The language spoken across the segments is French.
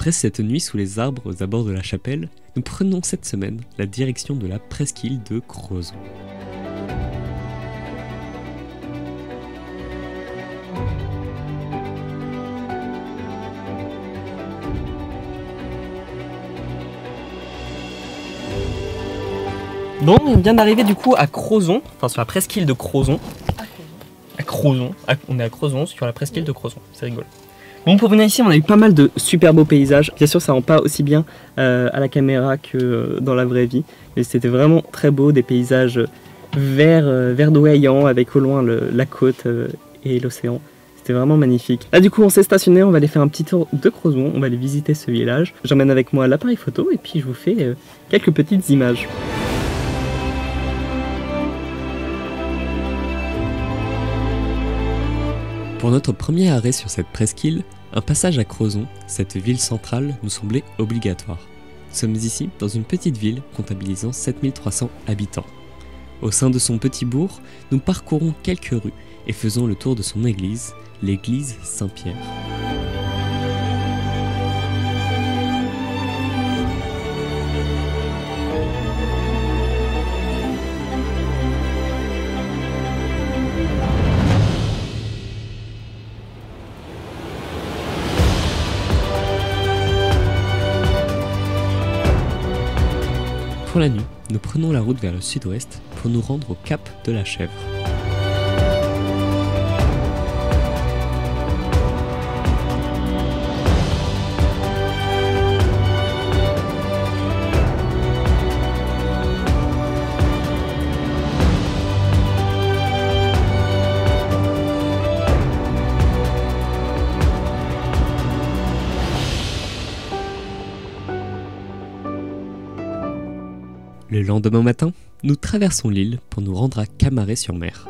Après cette nuit sous les arbres aux abords de la chapelle, nous prenons cette semaine la direction de la presqu'île de Crozon. Bon, on vient d'arriver du coup à Crozon, enfin sur la presqu'île de Crozon. À Crozon, on est à Crozon, sur la presqu'île de Crozon, c'est rigolo. Bon, pour venir ici, on a eu pas mal de super beaux paysages. Bien sûr, ça rend pas aussi bien à la caméra que dans la vraie vie, mais c'était vraiment très beau, des paysages verdoyants avec au loin la côte et l'océan. C'était vraiment magnifique. Là, du coup, on s'est stationné, on va aller faire un petit tour de Crozon, on va aller visiter ce village. J'emmène avec moi l'appareil photo et puis je vous fais quelques petites images. Pour notre premier arrêt sur cette presqu'île, un passage à Crozon, cette ville centrale, nous semblait obligatoire. Nous sommes ici dans une petite ville comptabilisant 7300 habitants. Au sein de son petit bourg, nous parcourons quelques rues et faisons le tour de son église, l'église Saint-Pierre. Pour la nuit, nous prenons la route vers le sud-ouest pour nous rendre au cap de la Chèvre. Le lendemain matin, nous traversons l'île pour nous rendre à Camaret-sur-Mer.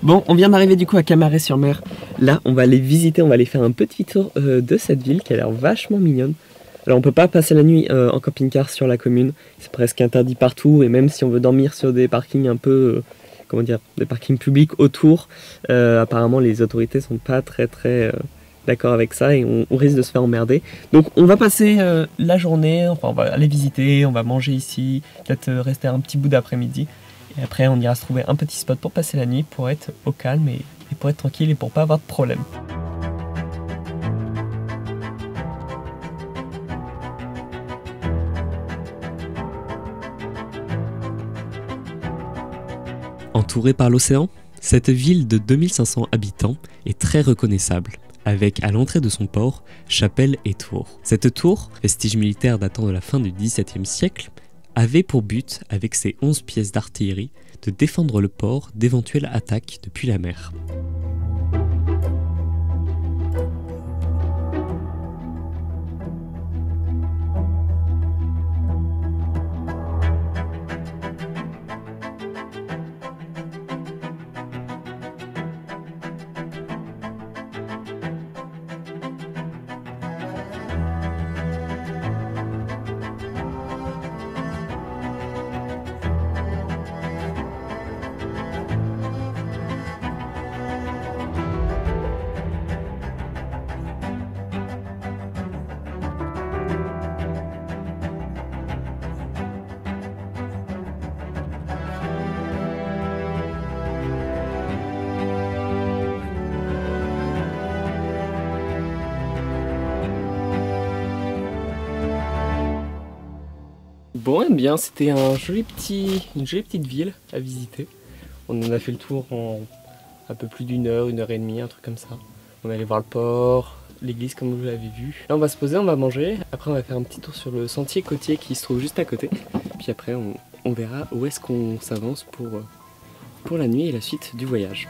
Bon, on vient d'arriver du coup à Camaret-sur-Mer. Là, on va aller visiter, on va aller faire un petit tour de cette ville qui a l'air vachement mignonne. Alors on peut pas passer la nuit en camping-car sur la commune, c'est presque interdit partout, et même si on veut dormir sur des parkings un peu... comment dire, des parkings publics autour. Apparemment, les autorités sont pas très d'accord avec ça et on risque de se faire emmerder. Donc, on va passer la journée, enfin, on va aller visiter, on va manger ici, peut-être rester un petit bout d'après-midi. Et après, on ira se trouver un petit spot pour passer la nuit, pour être au calme et pour être tranquille et pour pas avoir de problème. Entourée par l'océan, cette ville de 2500 habitants est très reconnaissable, avec à l'entrée de son port, chapelle et tour. Cette tour, vestige militaire datant de la fin du XVIIe siècle, avait pour but, avec ses 11 pièces d'artillerie, de défendre le port d'éventuelles attaques depuis la mer. Bon, eh bien, c'était une jolie petite ville à visiter. On en a fait le tour en un peu plus d'1 heure, 1 heure et demie, un truc comme ça. On est allé voir le port, l'église comme vous l'avez vu. Là, on va se poser, on va manger. Après, on va faire un petit tour sur le sentier côtier qui se trouve juste à côté. Puis après, on verra où est-ce qu'on s'avance pour la nuit et la suite du voyage.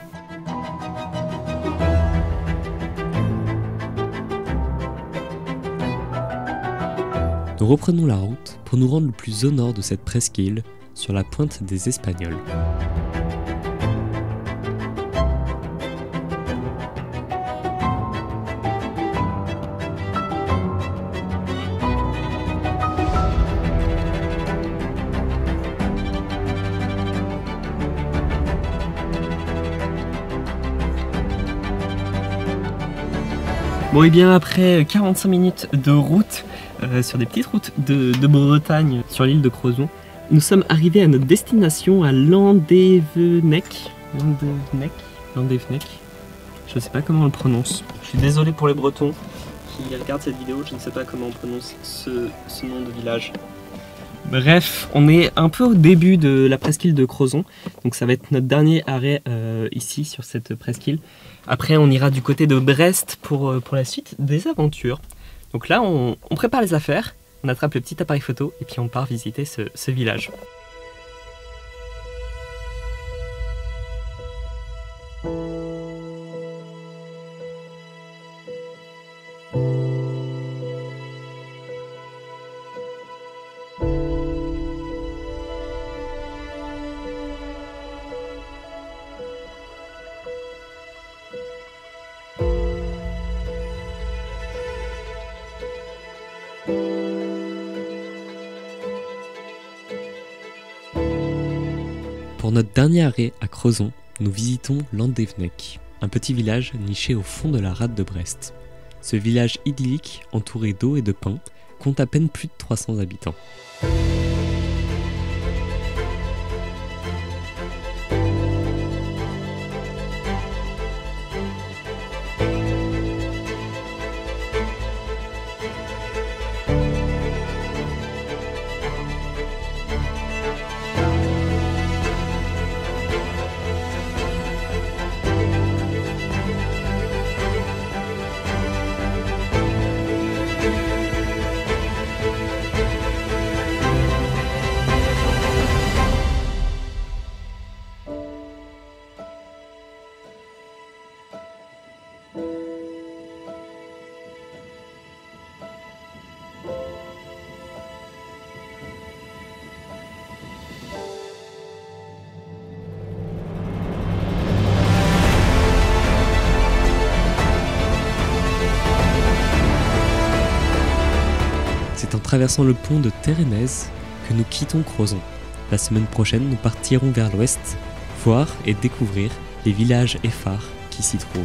Nous reprenons la route pour nous rendre le plus au nord de cette presqu'île, sur la pointe des Espagnols. Bon et bien après 45 minutes de route sur des petites routes de Bretagne sur l'île de Crozon, nous sommes arrivés à notre destination à Landevenek. Landevenek. Je ne sais pas comment on le prononce. Je suis désolé pour les Bretons qui regardent cette vidéo, je ne sais pas comment on prononce ce nom de village. Bref, on est un peu au début de la presqu'île de Crozon, donc ça va être notre dernier arrêt ici sur cette presqu'île. Après on ira du côté de Brest pour la suite des aventures. Donc là on prépare les affaires, on attrape le petit appareil photo et puis on part visiter ce village. Pour notre dernier arrêt à Crozon, nous visitons Landevenek, un petit village niché au fond de la rade de Brest. Ce village idyllique, entouré d'eau et de pins, compte à peine plus de 300 habitants. C'est en traversant le pont de Térémez que nous quittons Crozon. La semaine prochaine, nous partirons vers l'ouest, voir et découvrir les villages et phares qui s'y trouvent.